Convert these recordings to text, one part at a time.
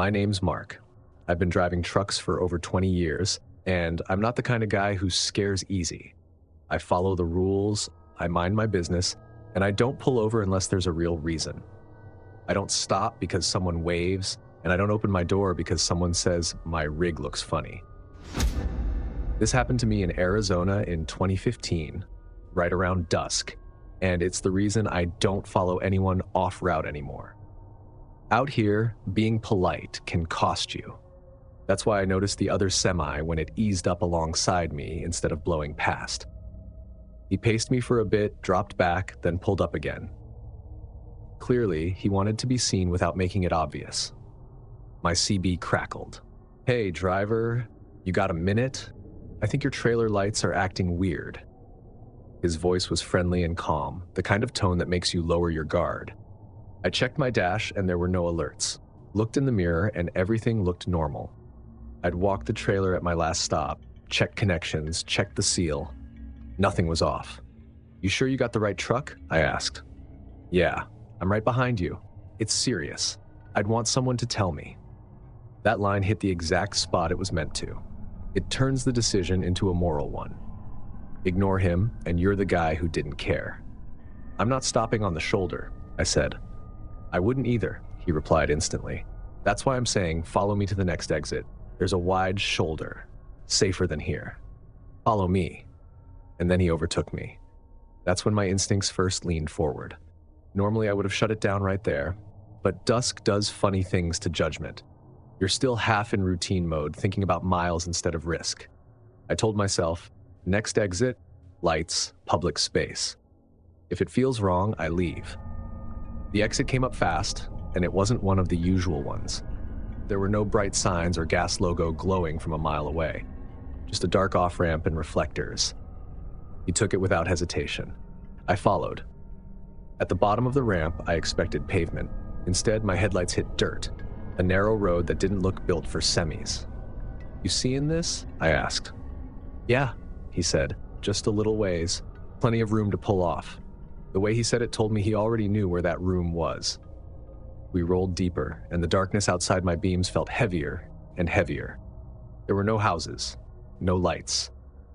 My name's Mark. I've been driving trucks for over 20 years, and I'm not the kind of guy who scares easy. I follow the rules, I mind my business, and I don't pull over unless there's a real reason. I don't stop because someone waves, and I don't open my door because someone says my rig looks funny. This happened to me in Arizona in 2015, right around dusk, and it's the reason I don't follow anyone off route anymore. Out here, being polite can cost you. That's why I noticed the other semi when it eased up alongside me instead of blowing past. He paced me for a bit, dropped back, then pulled up again. Clearly, he wanted to be seen without making it obvious. My CB crackled. "Hey, driver, you got a minute? I think your trailer lights are acting weird." His voice was friendly and calm, the kind of tone that makes you lower your guard. I checked my dash and there were no alerts. Looked in the mirror and everything looked normal. I'd walked the trailer at my last stop, checked connections, checked the seal. Nothing was off. "You sure you got the right truck?" I asked. "Yeah, I'm right behind you. It's serious. I'd want someone to tell me." That line hit the exact spot it was meant to. It turns the decision into a moral one. Ignore him, and you're the guy who didn't care. "I'm not stopping on the shoulder," I said. "I wouldn't either," he replied instantly. "That's why I'm saying follow me to the next exit. There's a wide shoulder. Safer than here. Follow me." And then he overtook me. That's when my instincts first leaned forward. Normally I would have shut it down right there, but dusk does funny things to judgment. You're still half in routine mode, thinking about miles instead of risk. I told myself, next exit, lights, public space. If it feels wrong, I leave. The exit came up fast, and it wasn't one of the usual ones. There were no bright signs or gas logo glowing from a mile away, just a dark off-ramp and reflectors. He took it without hesitation. I followed. At the bottom of the ramp, I expected pavement. Instead, my headlights hit dirt, a narrow road that didn't look built for semis. "You seeing this?" I asked. "Yeah," he said, "just a little ways. Plenty of room to pull off." The way he said it told me he already knew where that room was. We rolled deeper, and the darkness outside my beams felt heavier and heavier. There were no houses, no lights,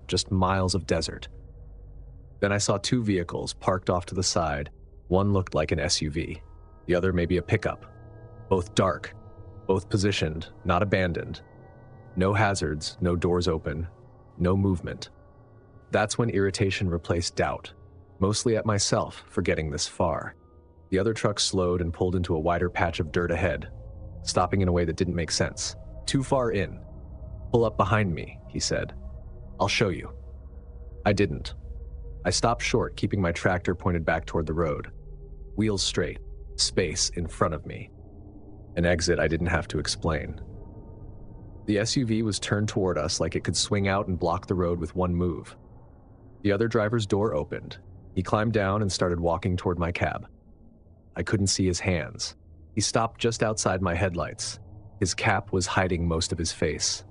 just miles of desert. Then I saw two vehicles parked off to the side. One looked like an SUV, the other maybe a pickup. Both dark, both positioned, not abandoned. No hazards, no doors open, no movement. That's when irritation replaced doubt, mostly at myself for getting this far. The other truck slowed and pulled into a wider patch of dirt ahead, stopping in a way that didn't make sense. "Too far in. Pull up behind me," he said. "I'll show you." I didn't. I stopped short, keeping my tractor pointed back toward the road. Wheels straight, space in front of me. An exit I didn't have to explain. The SUV was turned toward us like it could swing out and block the road with one move. The other driver's door opened. He climbed down and started walking toward my cab. I couldn't see his hands. He stopped just outside my headlights. His cap was hiding most of his face.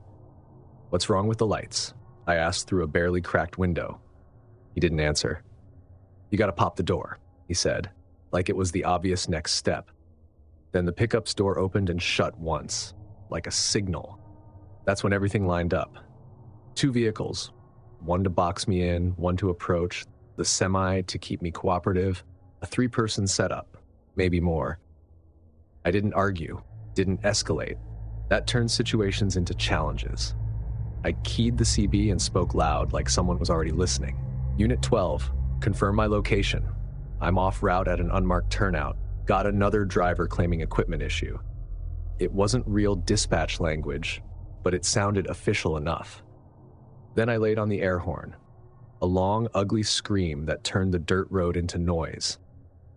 "What's wrong with the lights?" I asked through a barely cracked window. He didn't answer. "You gotta pop the door," he said, like it was the obvious next step. Then the pickup's door opened and shut once, like a signal. That's when everything lined up. Two vehicles, one to box me in, one to approach, the semi to keep me cooperative, a three-person setup, maybe more. I didn't argue, didn't escalate. That turned situations into challenges. I keyed the CB and spoke loud like someone was already listening. "Unit 12, confirm my location. I'm off route at an unmarked turnout. Got another driver claiming equipment issue." It wasn't real dispatch language, but it sounded official enough. Then I laid on the air horn, a long, ugly scream that turned the dirt road into noise.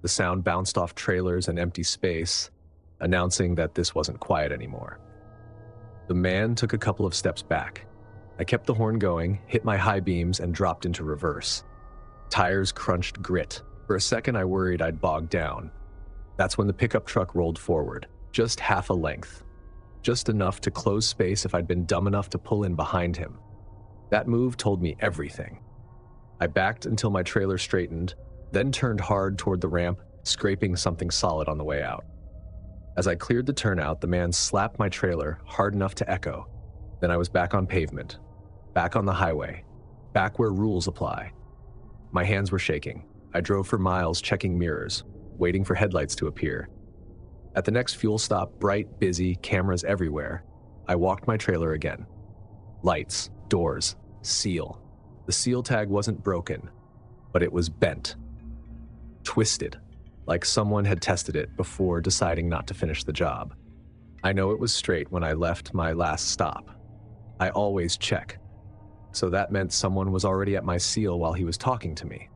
The sound bounced off trailers and empty space, announcing that this wasn't quiet anymore. The man took a couple of steps back. I kept the horn going, hit my high beams, and dropped into reverse. Tires crunched grit. For a second, I worried I'd bogged down. That's when the pickup truck rolled forward, just half a length. Just enough to close space if I'd been dumb enough to pull in behind him. That move told me everything. I backed until my trailer straightened, then turned hard toward the ramp, scraping something solid on the way out. As I cleared the turnout, the man slapped my trailer hard enough to echo. Then I was back on pavement, back on the highway, back where rules apply. My hands were shaking. I drove for miles checking mirrors, waiting for headlights to appear. At the next fuel stop, bright, busy, cameras everywhere, I walked my trailer again. Lights, doors, seal. The seal tag wasn't broken, but it was bent. Twisted, like someone had tested it before deciding not to finish the job. I know it was straight when I left my last stop. I always check. So that meant someone was already at my seal while he was talking to me.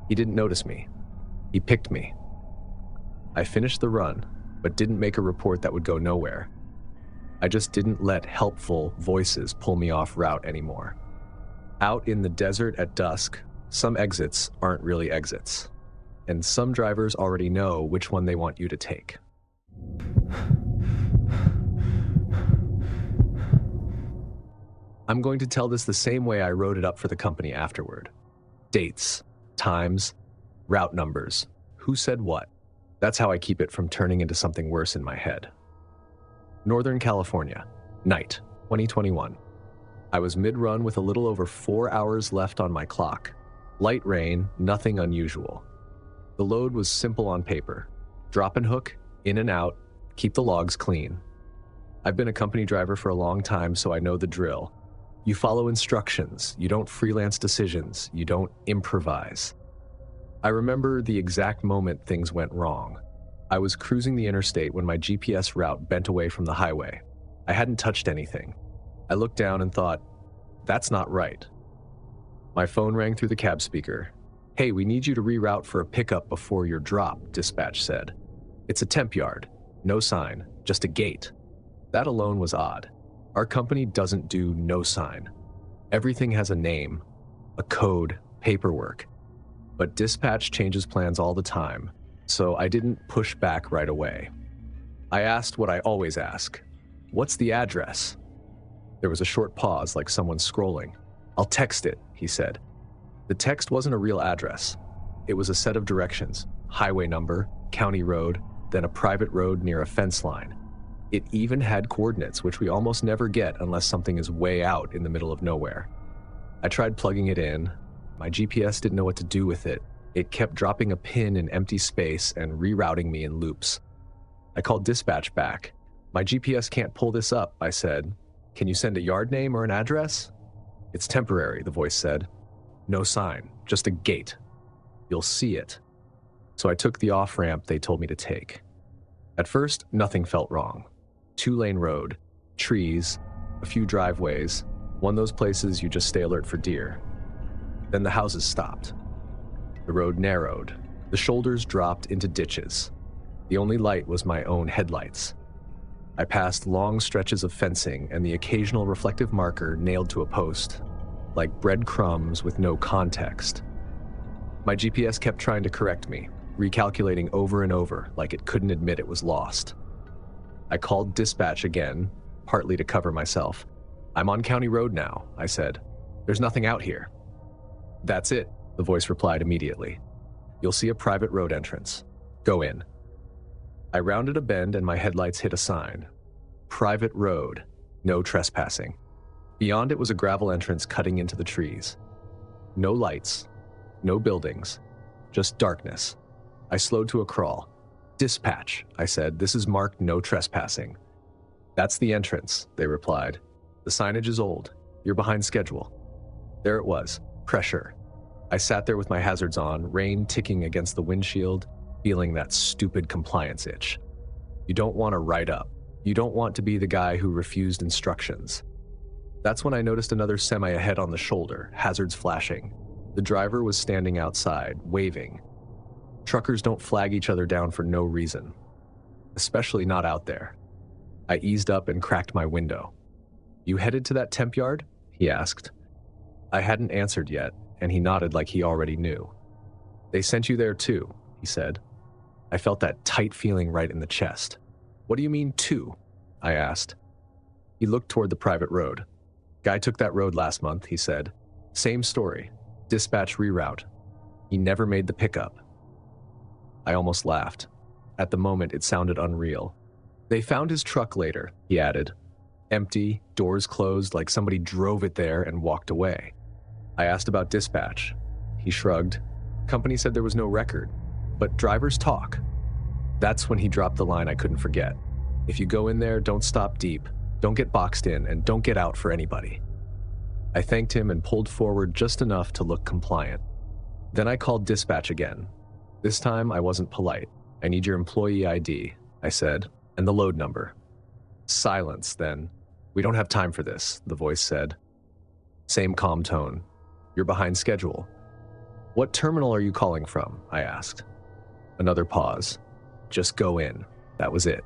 He didn't notice me. He picked me. I finished the run, but didn't make a report that would go nowhere. I just didn't let helpful voices pull me off route anymore. Out in the desert at dusk, some exits aren't really exits, and some drivers already know which one they want you to take. I'm going to tell this the same way I wrote it up for the company afterward. Dates, times, route numbers, who said what. That's how I keep it from turning into something worse in my head. Northern California, night, 2021. I was mid-run with a little over 4 hours left on my clock. Light rain, nothing unusual. The load was simple on paper. Drop and hook, in and out, keep the logs clean. I've been a company driver for a long time, so I know the drill. You follow instructions, you don't freelance decisions, you don't improvise. I remember the exact moment things went wrong. I was cruising the interstate when my GPS route bent away from the highway. I hadn't touched anything. I looked down and thought, that's not right. My phone rang through the cab speaker. Hey, we need you to reroute for a pickup before your drop, dispatch said. It's a temp yard. No sign, just a gate. That alone was odd. Our company doesn't do no sign. Everything has a name, a code, paperwork. But dispatch changes plans all the time, so I didn't push back right away. I asked what I always ask. What's the address? There was a short pause, like someone scrolling. I'll text it, he said. The text wasn't a real address. It was a set of directions, highway number, county road, then a private road near a fence line. It even had coordinates, which we almost never get unless something is way out in the middle of nowhere. I tried plugging it in. My GPS didn't know what to do with it. It kept dropping a pin in empty space and rerouting me in loops. I called dispatch back. My GPS can't pull this up, I said. Can you send a yard name or an address? It's temporary, the voice said. No sign, just a gate. You'll see it. So I took the off-ramp they told me to take. At first, nothing felt wrong. 2-lane road, trees, a few driveways, one of those places you just stay alert for deer. Then the houses stopped. The road narrowed. The shoulders dropped into ditches. The only light was my own headlights. I passed long stretches of fencing and the occasional reflective marker nailed to a post, like breadcrumbs with no context. My GPS kept trying to correct me, recalculating over and over like it couldn't admit it was lost. I called dispatch again, partly to cover myself. I'm on County Road now, I said. There's nothing out here. That's it, the voice replied immediately. You'll see a private road entrance. Go in. I rounded a bend and my headlights hit a sign. Private road, no trespassing. Beyond it was a gravel entrance cutting into the trees. No lights, no buildings, just darkness. I slowed to a crawl. Dispatch, I said, this is marked no trespassing. That's the entrance, they replied. The signage is old. You're behind schedule. There it was, pressure. I sat there with my hazards on, rain ticking against the windshield, feeling that stupid compliance itch. You don't want to write up. You don't want to be the guy who refused instructions. That's when I noticed another semi ahead on the shoulder, hazards flashing. The driver was standing outside, waving. Truckers don't flag each other down for no reason, especially not out there. I eased up and cracked my window. You headed to that temp yard? He asked. I hadn't answered yet, and he nodded like he already knew. They sent you there too, he said. I felt that tight feeling right in the chest. What do you mean to? I asked. He looked toward the private road. Guy took that road last month, he said. Same story. Dispatch reroute. He never made the pickup. I almost laughed. At the moment, it sounded unreal. They found his truck later, he added. Empty, doors closed like somebody drove it there and walked away. I asked about dispatch. He shrugged. Company said there was no record, but drivers talk. That's when he dropped the line I couldn't forget. If you go in there, don't stop deep, don't get boxed in, and don't get out for anybody. I thanked him and pulled forward just enough to look compliant. Then I called dispatch again. This time I wasn't polite. I need your employee ID, I said, and the load number. Silence, then. We don't have time for this, the voice said. Same calm tone. You're behind schedule. What terminal are you calling from? I asked. Another pause. Just go in. That was it.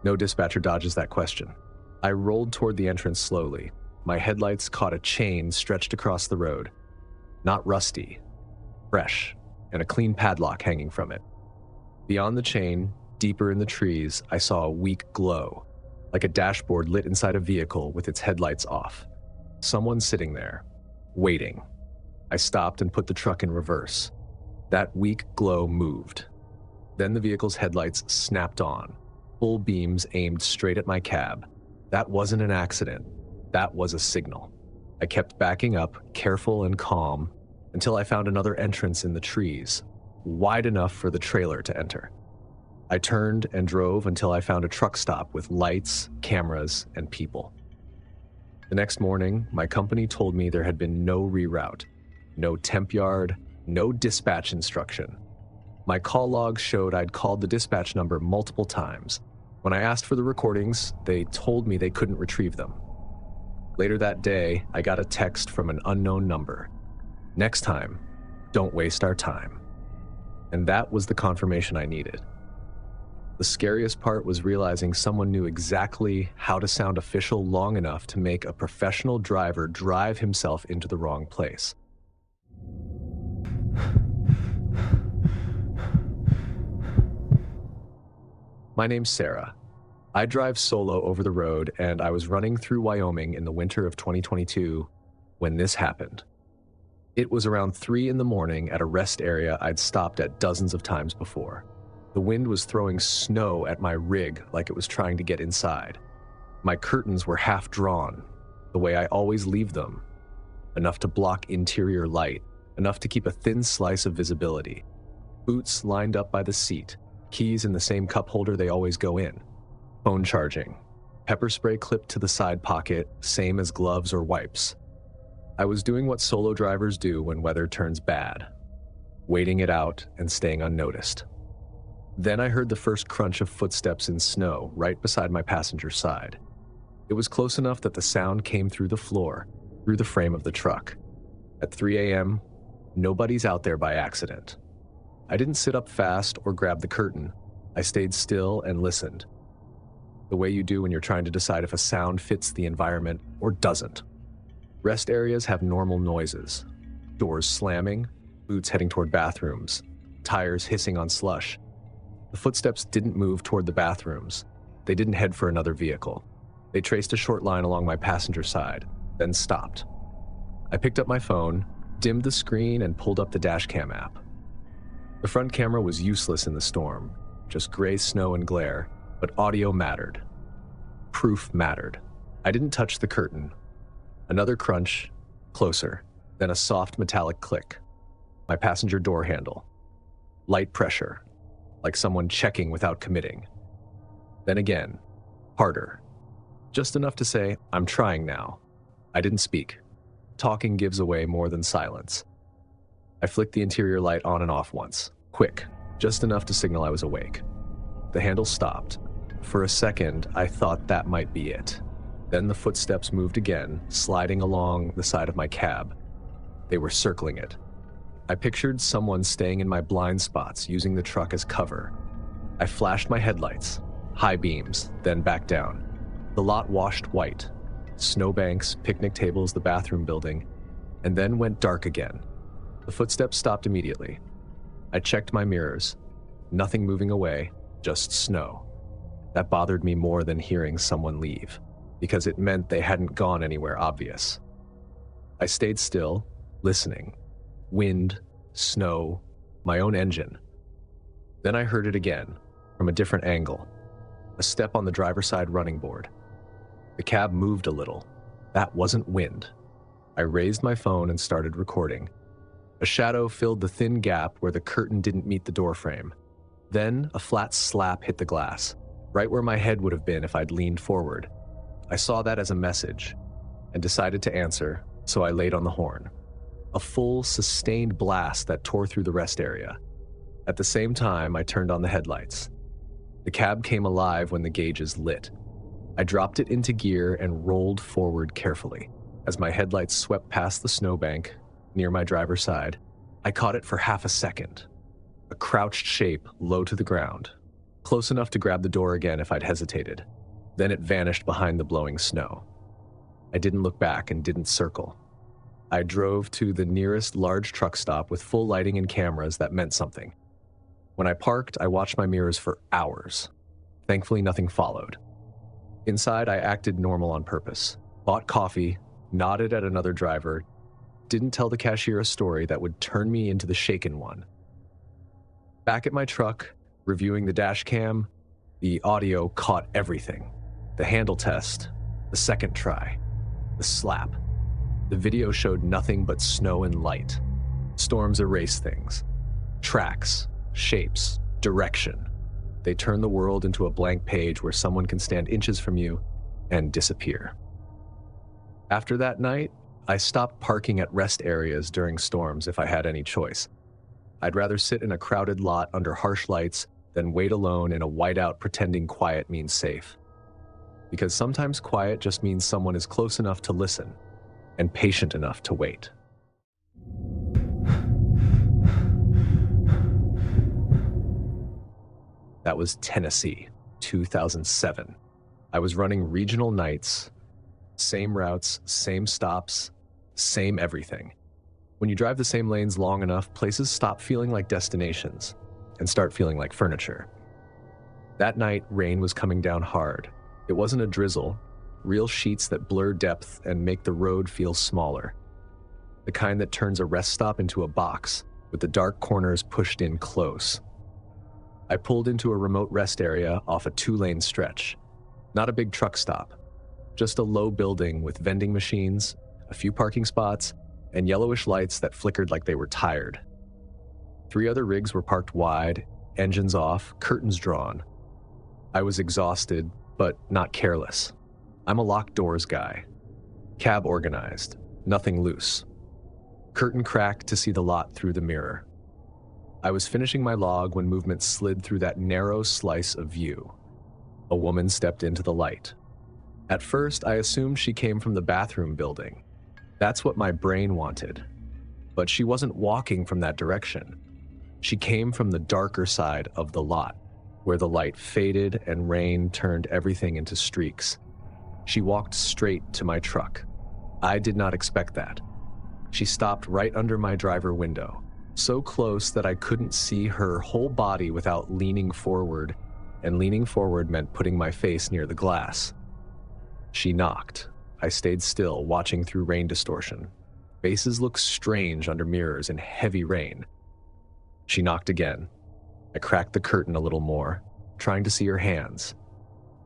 No dispatcher dodges that question. I rolled toward the entrance slowly. My headlights caught a chain stretched across the road. Not rusty. Fresh, and a clean padlock hanging from it. Beyond the chain, deeper in the trees, I saw a weak glow, like a dashboard lit inside a vehicle with its headlights off. Someone sitting there, waiting. I stopped and put the truck in reverse. That weak glow moved. Then the vehicle's headlights snapped on, full beams aimed straight at my cab. That wasn't an accident. That was a signal. I kept backing up, careful and calm, until I found another entrance in the trees, wide enough for the trailer to enter. I turned and drove until I found a truck stop with lights, cameras, and people. The next morning, my company told me there had been no reroute, no temp yard, no dispatch instruction. My call logs showed I'd called the dispatch number multiple times. When I asked for the recordings, they told me they couldn't retrieve them. Later that day, I got a text from an unknown number. Next time, don't waste our time. And that was the confirmation I needed. The scariest part was realizing someone knew exactly how to sound official long enough to make a professional driver drive himself into the wrong place. My name's Sarah. I drive solo over the road, and I was running through Wyoming in the winter of 2022 when this happened. It was around 3 a.m. at a rest area I'd stopped at dozens of times before. The wind was throwing snow at my rig like it was trying to get inside. My curtains were half drawn, the way I always leave them, enough to block interior light, enough to keep a thin slice of visibility. Boots lined up by the seat, keys in the same cup holder they always go in. Phone charging, pepper spray clipped to the side pocket, same as gloves or wipes. I was doing what solo drivers do when weather turns bad, waiting it out and staying unnoticed. Then I heard the first crunch of footsteps in snow right beside my passenger side. It was close enough that the sound came through the floor, through the frame of the truck. At 3 a.m., nobody's out there by accident. I didn't sit up fast or grab the curtain. I stayed still and listened, the way you do when you're trying to decide if a sound fits the environment or doesn't. Rest areas have normal noises. Doors slamming, boots heading toward bathrooms, tires hissing on slush. The footsteps didn't move toward the bathrooms. They didn't head for another vehicle. They traced a short line along my passenger side, then stopped. I picked up my phone, dimmed the screen, and pulled up the dashcam app. The front camera was useless in the storm, just gray snow and glare, but audio mattered. Proof mattered. I didn't touch the curtain. Another crunch, closer, then a soft metallic click. My passenger door handle. Light pressure, like someone checking without committing. Then again, harder. Just enough to say, I'm trying now. I didn't speak. Talking gives away more than silence. I flicked the interior light on and off once, quick, just enough to signal I was awake. The handle stopped. For a second, I thought that might be it. Then the footsteps moved again, sliding along the side of my cab. They were circling it. I pictured someone staying in my blind spots, using the truck as cover. I flashed my headlights, high beams, then back down. The lot washed white. Snowbanks, picnic tables, the bathroom building, and then went dark again. The footsteps stopped immediately. I checked my mirrors. Nothing moving away, just snow. That bothered me more than hearing someone leave, because it meant they hadn't gone anywhere obvious. I stayed still, listening. Wind, snow, my own engine. Then I heard it again, from a different angle. A step on the driver's side running board. The cab moved a little. That wasn't wind. I raised my phone and started recording. A shadow filled the thin gap where the curtain didn't meet the doorframe. Then a flat slap hit the glass, right where my head would have been if I'd leaned forward. I saw that as a message and decided to answer, so I laid on the horn. A full, sustained blast that tore through the rest area. At the same time, I turned on the headlights. The cab came alive when the gauges lit. I dropped it into gear and rolled forward carefully. As my headlights swept past the snowbank near my driver's side, I caught it for half a second. A crouched shape low to the ground, close enough to grab the door again if I'd hesitated. Then it vanished behind the blowing snow. I didn't look back and didn't circle. I drove to the nearest large truck stop with full lighting and cameras that meant something. When I parked, I watched my mirrors for hours. Thankfully, nothing followed. Inside, I acted normal on purpose. Bought coffee, nodded at another driver, didn't tell the cashier a story that would turn me into the shaken one. Back at my truck, reviewing the dash cam, the audio caught everything. The handle test, the second try, the slap. The video showed nothing but snow and light. Storms erase things. Tracks, shapes, direction. They turn the world into a blank page where someone can stand inches from you and disappear. After that night, I stopped parking at rest areas during storms if I had any choice. I'd rather sit in a crowded lot under harsh lights than wait alone in a whiteout pretending quiet means safe. Because sometimes quiet just means someone is close enough to listen and patient enough to wait. That was Tennessee, 2007. I was running regional nights, same routes, same stops, same everything. When you drive the same lanes long enough, places stop feeling like destinations and start feeling like furniture. That night, rain was coming down hard. It wasn't a drizzle, real sheets that blur depth and make the road feel smaller. The kind that turns a rest stop into a box, with the dark corners pushed in close. I pulled into a remote rest area off a 2-lane stretch. Not a big truck stop, just a low building with vending machines, a few parking spots, and yellowish lights that flickered like they were tired. 3 other rigs were parked wide, engines off, curtains drawn. I was exhausted, but not careless. I'm a locked doors guy. Cab organized, nothing loose. Curtain cracked to see the lot through the mirror. I was finishing my log when movement slid through that narrow slice of view. A woman stepped into the light. At first, I assumed she came from the bathroom building. That's what my brain wanted. But she wasn't walking from that direction. She came from the darker side of the lot, where the light faded and rain turned everything into streaks. She walked straight to my truck. I did not expect that. She stopped right under my driver window, so close that I couldn't see her whole body without leaning forward, and leaning forward meant putting my face near the glass. She knocked. I stayed still, watching through rain distortion. Faces look strange under mirrors in heavy rain. She knocked again. I cracked the curtain a little more, trying to see her hands.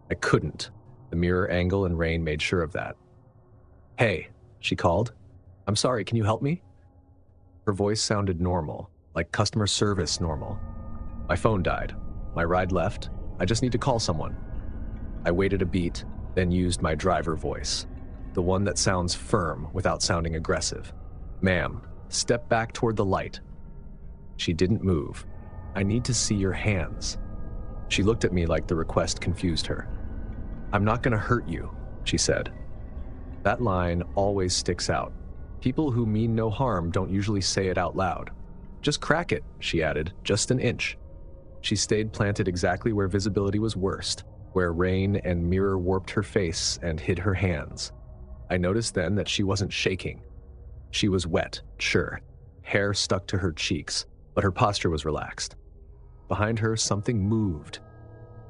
I couldn't. The mirror angle and rain made sure of that. "Hey," she called. "I'm sorry, can you help me?" Her voice sounded normal, like customer service normal. My phone died. My ride left. I just need to call someone. I waited a beat, then used my driver voice, the one that sounds firm without sounding aggressive. "Ma'am, step back toward the light." She didn't move. "I need to see your hands." She looked at me like the request confused her. "I'm not going to hurt you," she said. That line always sticks out. People who mean no harm don't usually say it out loud. "Just crack it," she added, "just an inch." She stayed planted exactly where visibility was worst, where rain and mirror warped her face and hid her hands. I noticed then that she wasn't shaking. She was wet, sure. Hair stuck to her cheeks, but her posture was relaxed. Behind her, something moved.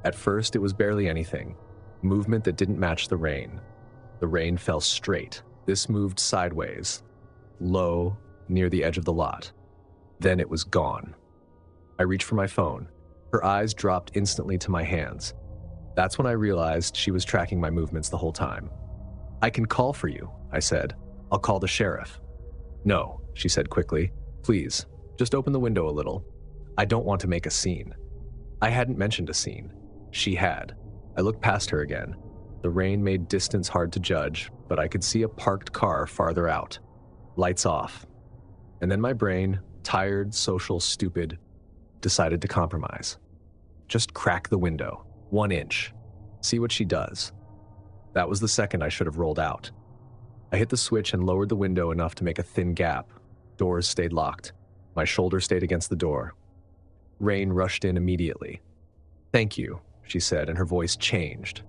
At first, it was barely anything. Movement that didn't match the rain. The rain fell straight. This moved sideways, low, near the edge of the lot. Then it was gone. I reached for my phone. Her eyes dropped instantly to my hands. That's when I realized she was tracking my movements the whole time. "I can call for you," I said. "I'll call the sheriff." "No," she said quickly. "Please, just open the window a little. I don't want to make a scene." I hadn't mentioned a scene. She had. I looked past her again. The rain made distance hard to judge, but I could see a parked car farther out. Lights off. And then my brain, tired, social, stupid, decided to compromise. Just crack the window, 1 inch. See what she does. That was the second I should have rolled out. I hit the switch and lowered the window enough to make a thin gap. Doors stayed locked. My shoulder stayed against the door. Rain rushed in immediately. "Thank you," she said, and her voice changed.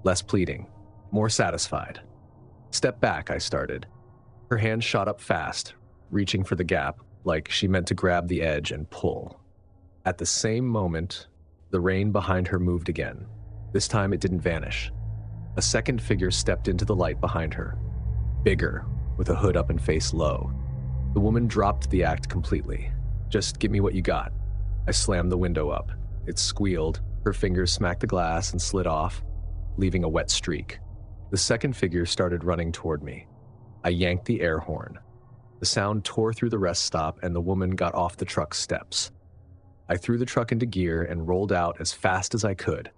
Less pleading, more satisfied. "Step back," I started. Her hand shot up fast, reaching for the gap, like she meant to grab the edge and pull. At the same moment, the rain behind her moved again. This time it didn't vanish. A second figure stepped into the light behind her. Bigger, with a hood up and face low. The woman dropped the act completely. "Just give me what you got." I slammed the window up. It squealed. Her fingers smacked the glass and slid off, leaving a wet streak. The second figure started running toward me. I yanked the air horn. The sound tore through the rest stop and the woman got off the truck's steps. I threw the truck into gear and rolled out as fast as I could.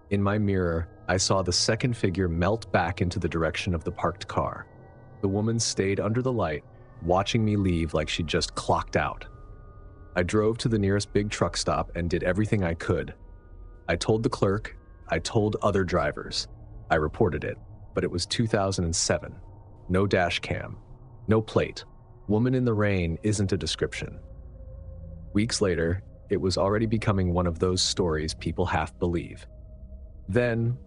In my mirror, I saw the second figure melt back into the direction of the parked car. The woman stayed under the light, watching me leave like she'd just clocked out. I drove to the nearest big truck stop and did everything I could. I told the clerk, I told other drivers. I reported it, but it was 2007. No dash cam, no plate. Woman in the rain isn't a description. Weeks later, it was already becoming one of those stories people half believe. Then,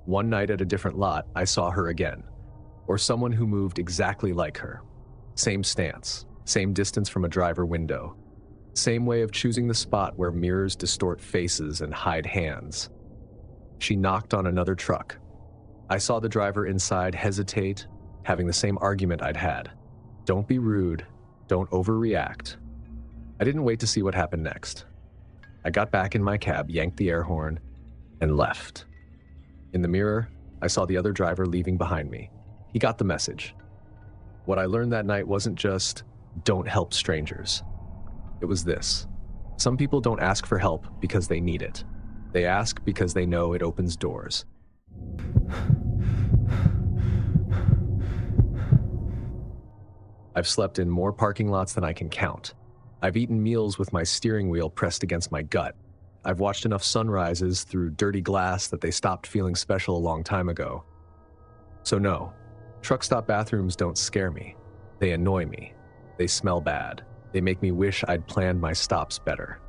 one night at a different lot, I saw her again, or someone who moved exactly like her. Same stance, same distance from a driver window, same way of choosing the spot where mirrors distort faces and hide hands. She knocked on another truck. I saw the driver inside hesitate, having the same argument I'd had. Don't be rude, don't overreact. I didn't wait to see what happened next. I got back in my cab, yanked the air horn, and left. In the mirror, I saw the other driver leaving behind me. He got the message. What I learned that night wasn't just, don't help strangers. It was this. Some people don't ask for help because they need it. They ask because they know it opens doors. I've slept in more parking lots than I can count. I've eaten meals with my steering wheel pressed against my gut. I've watched enough sunrises through dirty glass that they stopped feeling special a long time ago. So no, truck stop bathrooms don't scare me. They annoy me. They smell bad. They make me wish I'd planned my stops better.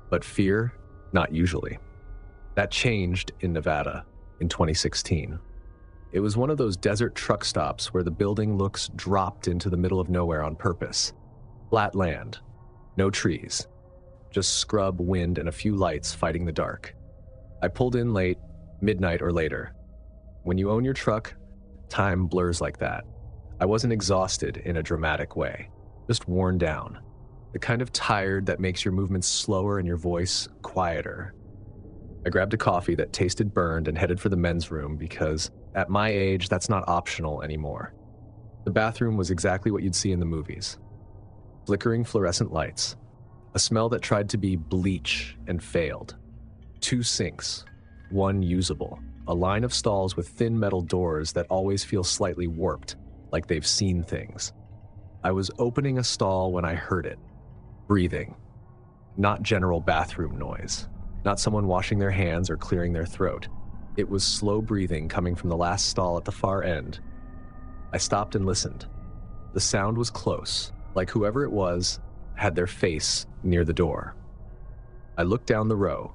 But fear? Not usually. That changed in Nevada in 2016. It was one of those desert truck stops where the building looks dropped into the middle of nowhere on purpose. Flat land, no trees, just scrub, wind, and a few lights fighting the dark. I pulled in late, midnight or later. When you own your truck, time blurs like that. I wasn't exhausted in a dramatic way, just worn down. The kind of tired that makes your movements slower and your voice quieter. I grabbed a coffee that tasted burned and headed for the men's room because, at my age, that's not optional anymore. The bathroom was exactly what you'd see in the movies. Flickering fluorescent lights. A smell that tried to be bleach and failed. 2 sinks, 1 usable. A line of stalls with thin metal doors that always feel slightly warped, like they've seen things. I was opening a stall when I heard it. Breathing. Not general bathroom noise. Not someone washing their hands or clearing their throat. It was slow breathing coming from the last stall at the far end. I stopped and listened. The sound was close, like whoever it was had their face near the door. I looked down the row.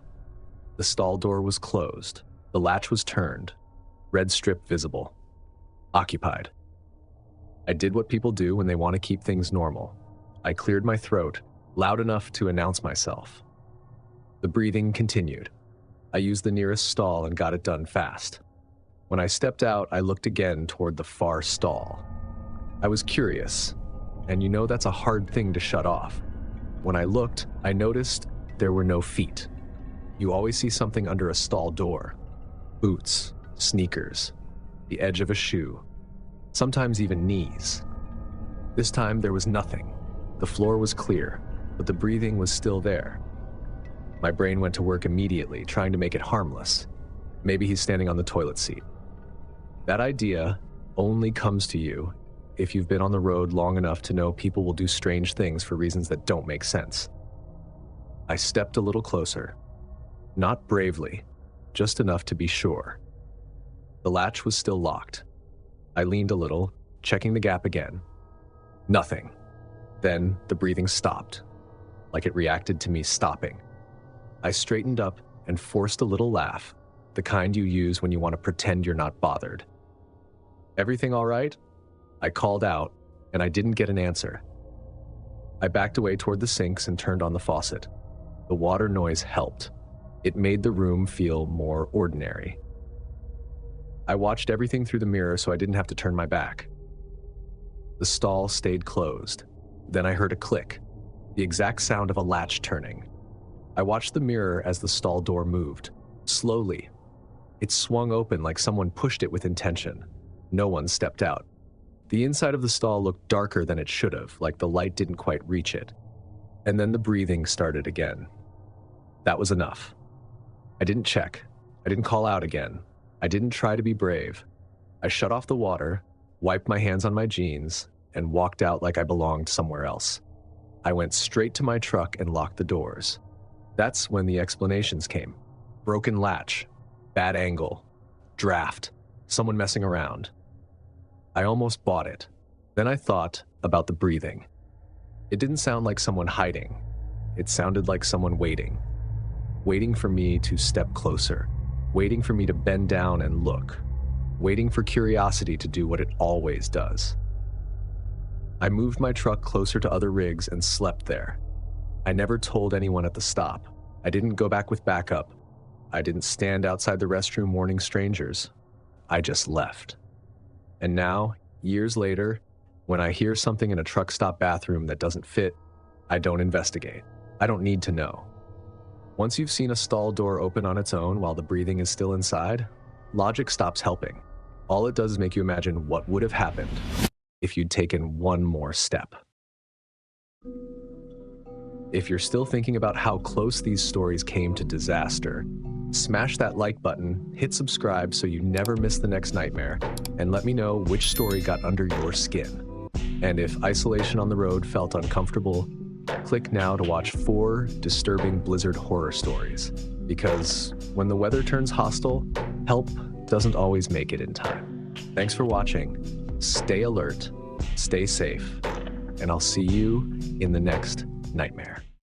The stall door was closed. The latch was turned. Red strip visible. Occupied. I did what people do when they want to keep things normal. I cleared my throat, loud enough to announce myself. The breathing continued. I used the nearest stall and got it done fast. When I stepped out, I looked again toward the far stall. I was curious, and you know that's a hard thing to shut off. When I looked, I noticed there were no feet. You always see something under a stall door, Boots, sneakers, the edge of a shoe, sometimes even knees. This time there was nothing. The floor was clear, but the breathing was still there. My brain went to work immediately, trying to make it harmless. Maybe he's standing on the toilet seat. That idea only comes to you if you've been on the road long enough to know people will do strange things for reasons that don't make sense. I stepped a little closer. Not bravely, just enough to be sure. The latch was still locked. I leaned a little, checking the gap again. Nothing. Then the breathing stopped, like it reacted to me stopping. I straightened up and forced a little laugh, the kind you use when you want to pretend you're not bothered. "Everything all right?" I called out, and I didn't get an answer. I backed away toward the sinks and turned on the faucet. The water noise helped. It made the room feel more ordinary. I watched everything through the mirror so I didn't have to turn my back. The stall stayed closed. Then I heard a click, the exact sound of a latch turning. I watched the mirror as the stall door moved, slowly. It swung open like someone pushed it with intention. No one stepped out. The inside of the stall looked darker than it should have, like the light didn't quite reach it. And then the breathing started again. That was enough. I didn't check. I didn't call out again. I didn't try to be brave. I shut off the water, wiped my hands on my jeans, and walked out like I belonged somewhere else. I went straight to my truck and locked the doors. That's when the explanations came. Broken latch, bad angle, draft, someone messing around. I almost bought it. Then I thought about the breathing. It didn't sound like someone hiding. It sounded like someone waiting. Waiting for me to step closer. Waiting for me to bend down and look. Waiting for curiosity to do what it always does. I moved my truck closer to other rigs and slept there. I never told anyone at the stop. I didn't go back with backup. I didn't stand outside the restroom warning strangers. I just left. And now, years later, when I hear something in a truck stop bathroom that doesn't fit, I don't investigate. I don't need to know. Once you've seen a stall door open on its own while the breathing is still inside, logic stops helping. All it does is make you imagine what would have happened if you'd taken one more step. If you're still thinking about how close these stories came to disaster, smash that like button, hit subscribe so you never miss the next nightmare, and let me know which story got under your skin. And if isolation on the road felt uncomfortable, click now to watch 4 disturbing blizzard horror stories. Because when the weather turns hostile, help doesn't always make it in time. Thanks for watching. Stay alert, stay safe, and I'll see you in the next nightmare.